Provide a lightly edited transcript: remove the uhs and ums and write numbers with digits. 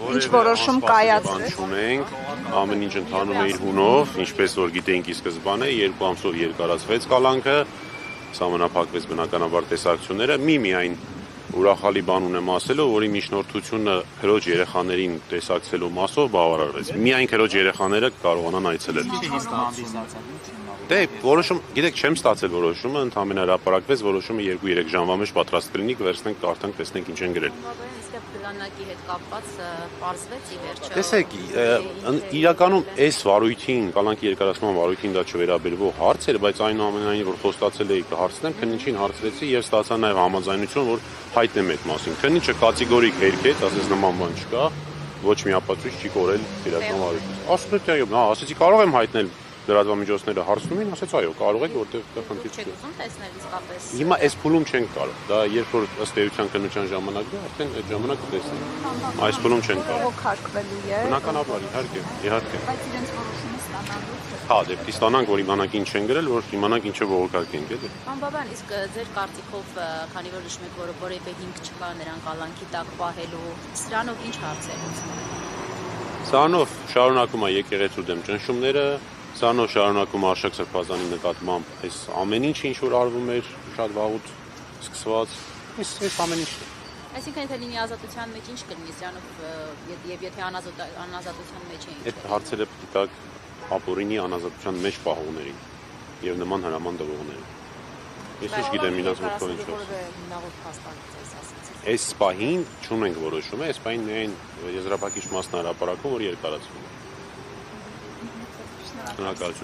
Ինչ որոշում կայացրեց։ Չունենք, ամեն ինչ ընթանում է իր հունով, ինչպես որ գիտեինք ի սկզբանե, 2 ամսով երկարացվեց կալանքը, սահմանափակվեց բնականաբար տեսակցությունները, միայն ուրախալի բան ունեմ ասելու, որի միջնորդությունը քրոջ երեխաներին տեսակցելու մասով բավարարվեց։ Միայն քրոջ երեխաները կարողանան այցելել։ Դե, որոշում, գիտեք, չեմ ստացել որոշումը, ընդամենը հրապարակվեց, որոշումը 2-3 ժամվա մեջ պատրաստ կլինի, կվերցնենք, կարդանք, տեսնենք ինչ են գրել։ Պլանակի հետ կապված պարզվեց ի վերջո։ Տեսեք, իրականում այս վարույթին, կալանքի երկարացման վարույթին դա չվերաբերվող հարց էր, բայց այնուամենայնիվ որ խոստացել էի կհարցնեմ, քննիչին հարցրեցի եւ ստացա նաեւ համաձայնություն, որ հայտնեմ այդ մասին։ Քննիչը կատեգորիկ հերքեց, ասես նման բան չկա, ոչ մի ապացույց չի կորել իրական վարույթից։ Ասում եմ, այո, ասեցի կարող եմ հայտնել լրատվամիջոցները հարցնում են, ասեց այո, կարող եք, որտեղ դա խնդիր չի։ Չեք ուզում տեսնել իսկապես։ Հիմա այս փուլում չենք կարող։ Դա երբ որ ըստ էության քննության ժամանակն է, արդեն այդ ժամանակ կտեսնենք։ Այս փուլում չենք կարող։ Քարկվելու է։ Բնականաբար, իհարկե։ Բայց իրենց որոշումը ստանալու։ Հա, դեպքի ստանանք, որ իմանանք ինչ են գրել, որ իմանանք ինչը բողոքարկ են գել։ Պարոն Բաբայան, իսկ ձեր կարծիքով, քանի որ նշում եք, որ որևէ հիմք չկա նրան կալանքի տակ պահելու, սրանով ինչ հարցեր լուծվում են։ Սրանով շարունակում է եկեղեցու դեմ ճնշումները, սրանով շարունակում է Արշակ Սրբազանի նկատմամբ այս ամեն ինչը ինչ որ արվում էր շատ վաղուց սկսված, այս ամեն ինչն է։ Այսինքն եթե լինի ազատության մեջ ինչ կլինի սրանով եւ եթե անազատության մեջ է ինչ։ Այդ հարցերը պետք է ապօրինի անազատության մեջ պահողներին եւ նման հրաման տվողներին։ Ես ինչ գիտեմ ինձ մտքով ինչ է։ Այս պահին չունենք որոշում, այս պահին միայն եզրափակիչ մասն հրապարակում, որ երկարացվում է։ Շնորհակալություն։